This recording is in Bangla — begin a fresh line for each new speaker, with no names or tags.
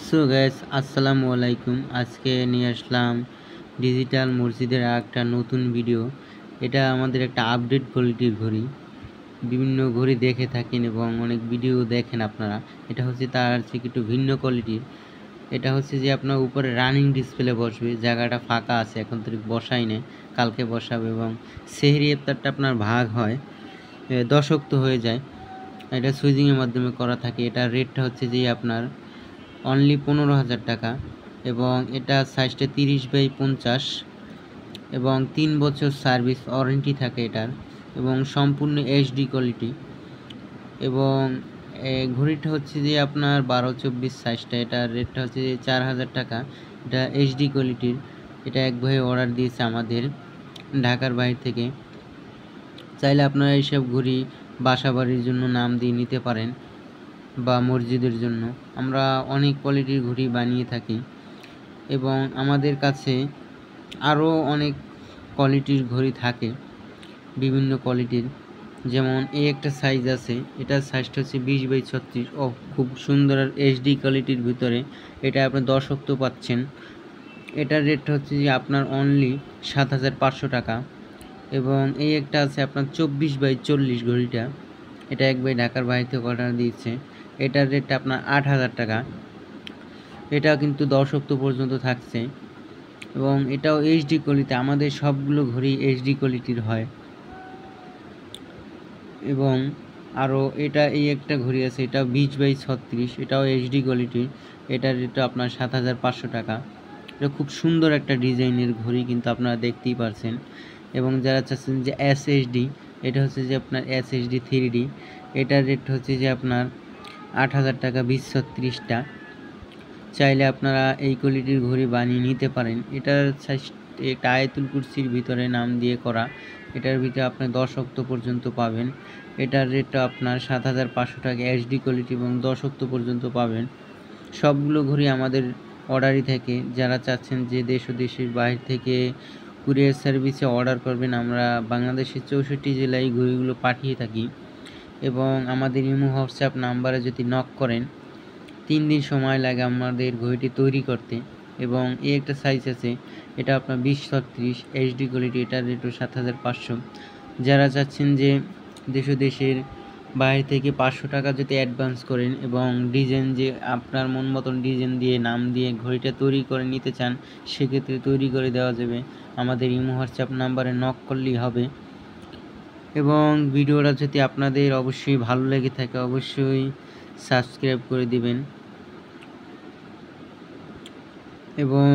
সো গাইস আসসালামু আলাইকুম। আজকে নিয়ে আসলাম ডিজিটাল মসজিদের একটা নতুন ভিডিও। এটা আমাদের একটা আপডেট কোয়ালিটির ঘড়ি। বিভিন্ন ঘড়ি দেখে থাকেন এবং অনেক ভিডিও দেখেন আপনারা। এটা হচ্ছে তার থেকে একটু ভিন্ন কোয়ালিটির। এটা হচ্ছে যে আপনার উপরে রানিং ডিসপ্লে বসবে, জায়গাটা ফাঁকা আছে, এখন তো বসাই নেই, কালকে বসাবে। এবং সেহরি ইফতারটা আপনার ভাগ হয়, 10 অক্ত হয়ে যায়। এটা সুইচিংয়ের মাধ্যমে করা থাকে। এটার রেটটা হচ্ছে যে আপনার অনলি 15,000 টাকা এবং এটা সাইজটা 30x50 এবং 3 বছর সার্ভিস ওয়ারেন্টি থাকে এটার এবং সম্পূর্ণ এইচডি কোয়ালিটি। এবং ঘড়িটা হচ্ছে যে আপনার 12-24 সাইজটা। এটার রেটটা হচ্ছে যে 4,000 টাকা। এটা এইচডি কোয়ালিটির। এটা এক ভাই অর্ডার দিয়েছে আমাদের ঢাকার বাইরে থেকে। চাইলে আপনারা এইসব ঘড়ি বাসা বাড়ির জন্য নাম দিয়ে নিতে পারেন বা মসজিদের জন্য। আমরা অনেক কোয়ালিটির ঘড়ি বানিয়ে থাকি এবং আমাদের কাছে আরও অনেক কোয়ালিটির ঘড়ি থাকে, বিভিন্ন কোয়ালিটির। যেমন এই একটা সাইজ আছে, এটার সাইজটা হচ্ছে 20x36। খুব সুন্দর আর এইচডি কোয়ালিটির ভিতরে। এটা আপনি 10 অক্ত পাচ্ছেন। এটার রেটটা হচ্ছে যে আপনার অনলি 7,500 টাকা। এবং এই একটা আছে আপনার 24x40 ঘড়িটা। এটা এক ভাই ঢাকার বাইরে থেকে অর্ডার দিয়েছে। এটার রেটটা আপনার 8,000 টাকা। এটা কিন্তু 10 অক্ত পর্যন্ত থাকছে এবং এটাও এইচডি কোয়ালিটি। আমাদের সবগুলো ঘড়ি এইচডি কোয়ালিটির হয়। এবং আরও এটা এই একটা ঘড়ি আছে, এটা 20x36, এটাও এইচডি কোয়ালিটির। এটার রেটটা আপনার 7,500 টাকা। এটা খুব সুন্দর একটা ডিজাইনের ঘড়ি, কিন্তু আপনারা দেখতেই পারছেন। এবং যারা চাচ্ছেন যে এসএসডি, এটা হচ্ছে যে আপনার এসএসডি 3D। এটার রেট হচ্ছে যে আপনার 8,000 টাকা 20-36টা। চাইলে আপনারা এই কোয়ালিটির ঘড়ি বানিয়ে নিতে পারেন। এটার সাইজ একটা আয়াতুল কুরসির ভিতরে নাম দিয়ে করা। এটার ভিতরে আপনি 10 অক্ত পর্যন্ত পাবেন। এটার রেটটা আপনার 7,500 টাকা এইচডি কোয়ালিটি এবং 10 অক্ত পর্যন্ত পাবেন। সবগুলো ঘড়ি আমাদের অর্ডারই থাকে। যারা চাচ্ছেন যে দেশ ও দেশের বাইরে থেকে কুরিয়ার সার্ভিসে অর্ডার করবেন, আমরা বাংলাদেশের 64 জেলায় এই ঘড়িগুলো পাঠিয়ে থাকি। এবং আমাদের ইমো হোয়াটসঅ্যাপ নাম্বারে যদি নক করেন, 3 দিন সময় লাগে আমাদের ঘড়িটি তৈরি করতে। এবং এই একটা সাইজ আছে, এটা আপনার 20-36 এইচডি কোয়ালিটি। এটার রেটও 7,500। যারা চাচ্ছেন যে দেশ ও দেশের বাইরে থেকে 500 টাকা যদি অ্যাডভান্স করেন এবং ডিজাইন যে আপনার মন মতন ডিজাইন দিয়ে নাম দিয়ে ঘড়িটা তৈরি করে নিতে চান, সেক্ষেত্রে তৈরি করে দেওয়া যাবে। আমাদের ইমো হোয়াটসঅ্যাপ নাম্বারে নক করলেই হবে। এবং ভিডিওটা যদি আপনাদের অবশ্যই ভালো লেগে থাকে, অবশ্যই সাবস্ক্রাইব করে দিবেন। এবং